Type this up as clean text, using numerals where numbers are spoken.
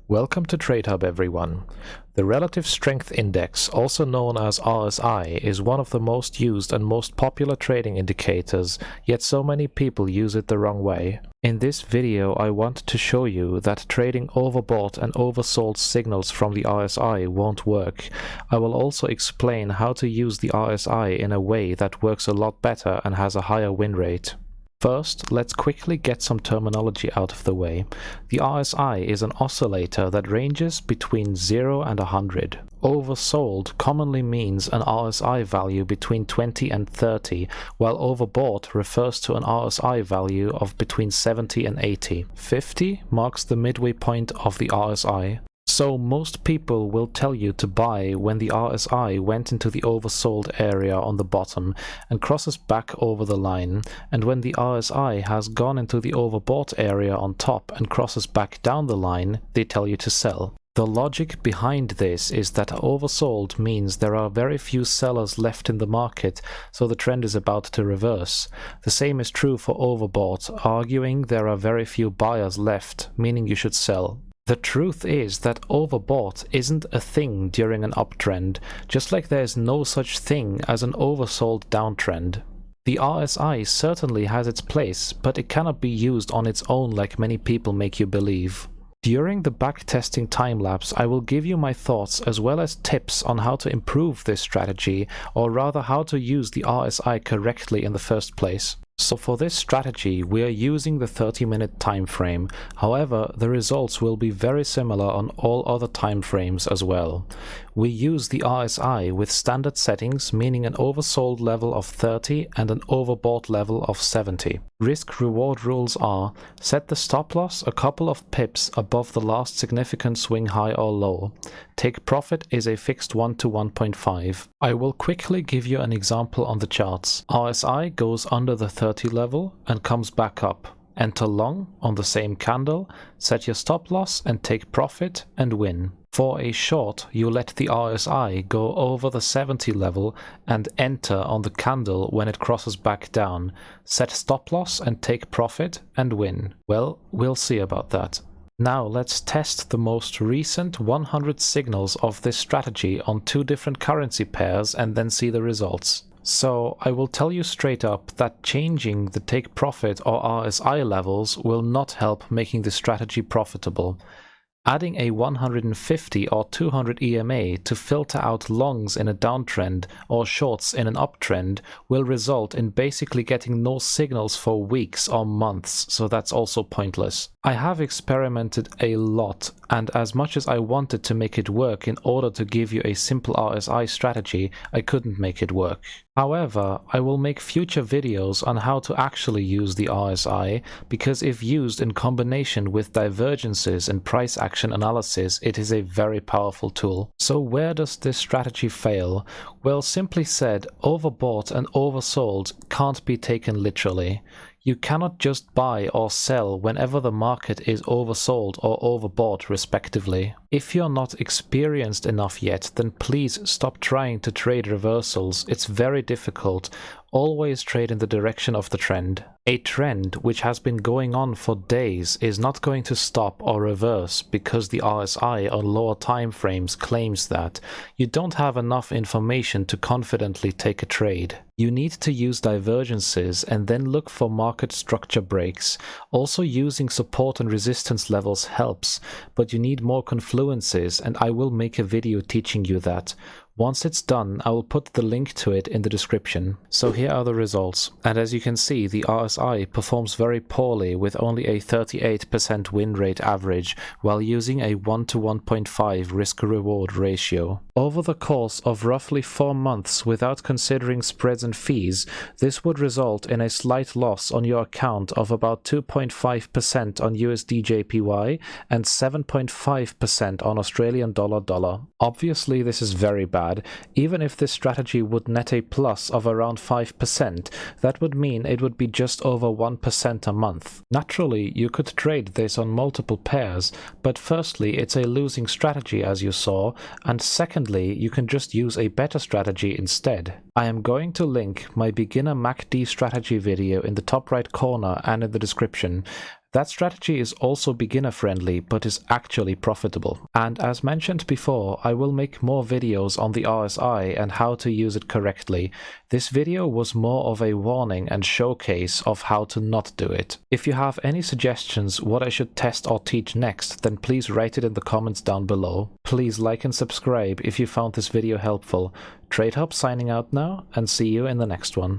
Welcome to TradeHub everyone. The Relative Strength Index, also known as RSI, is one of the most used and most popular trading indicators, yet so many people use it the wrong way. In this video I want to show you that trading overbought and oversold signals from the RSI won't work. I will also explain how to use the RSI in a way that works a lot better and has a higher win rate. First, let's quickly get some terminology out of the way. The RSI is an oscillator that ranges between 0 and 100. Oversold commonly means an RSI value between 20 and 30, while overbought refers to an RSI value of between 70 and 80. 50 marks the midway point of the RSI. So most people will tell you to buy when the RSI went into the oversold area on the bottom and crosses back over the line, and when the RSI has gone into the overbought area on top and crosses back down the line, they tell you to sell. The logic behind this is that oversold means there are very few sellers left in the market, so the trend is about to reverse. The same is true for overbought, arguing there are very few buyers left, meaning you should sell. The truth is that overbought isn't a thing during an uptrend, just like there is no such thing as an oversold downtrend. The RSI certainly has its place, but it cannot be used on its own like many people make you believe. During the backtesting time-lapse, I will give you my thoughts as well as tips on how to improve this strategy, or rather how to use the RSI correctly in the first place. So for this strategy, we are using the 30-minute time frame. However, the results will be very similar on all other time frames as well. We use the RSI with standard settings, meaning an oversold level of 30 and an overbought level of 70. Risk-reward rules are: set the stop loss a couple of pips above the last significant swing high or low. Take profit is a fixed 1 to 1.5. I will quickly give you an example on the charts. RSI goes under the 30 level and comes back up. Enter long on the same candle, set your stop loss and take profit and win. For a short, you let the RSI go over the 70 level and enter on the candle when it crosses back down. Set stop loss and take profit and win. Well, we'll see about that. Now let's test the most recent 100 signals of this strategy on two different currency pairs and then see the results. So I will tell you straight up that changing the take profit or RSI levels will not help making this strategy profitable. Adding a 150 or 200 EMA to filter out longs in a downtrend or shorts in an uptrend will result in basically getting no signals for weeks or months, so that's also pointless. I have experimented a lot, and as much as I wanted to make it work in order to give you a simple RSI strategy, I couldn't make it work. However, I will make future videos on how to actually use the RSI, because if used in combination with divergences and price action analysis, it is a very powerful tool. So where does this strategy fail? Well, simply said, overbought and oversold can't be taken literally. You cannot just buy or sell whenever the market is oversold or overbought respectively. If you're not experienced enough yet, then please stop trying to trade reversals. It's very difficult. Always trade in the direction of the trend. A trend which has been going on for days is not going to stop or reverse because the RSI on lower time frames claims that. You don't have enough information to confidently take a trade. You need to use divergences and then look for market structure breaks. Also, using support and resistance levels helps, but you need more confluences, and I will make a video teaching you that. Once it's done, I will put the link to it in the description. So here are the results, and as you can see, the RSI performs very poorly with only a 38% win rate average while using a 1 to 1.5 risk-reward ratio. Over the course of roughly 4 months without considering spreads and fees, this would result in a slight loss on your account of about 2.5% on USD JPY and 7.5% on Australian dollar. Obviously this is very bad. Even if this strategy would net a plus of around 5%, that would mean it would be just over 1% a month. Naturally, you could trade this on multiple pairs, but firstly, it's a losing strategy as you saw, and secondly, you can just use a better strategy instead. I am going to link my beginner MACD strategy video in the top right corner and in the description. That strategy is also beginner friendly but is actually profitable. And as mentioned before, I will make more videos on the RSI and how to use it correctly. This video was more of a warning and showcase of how to not do it. If you have any suggestions what I should test or teach next, then please write it in the comments down below. Please like and subscribe if you found this video helpful. TradeHub signing out now, and see you in the next one.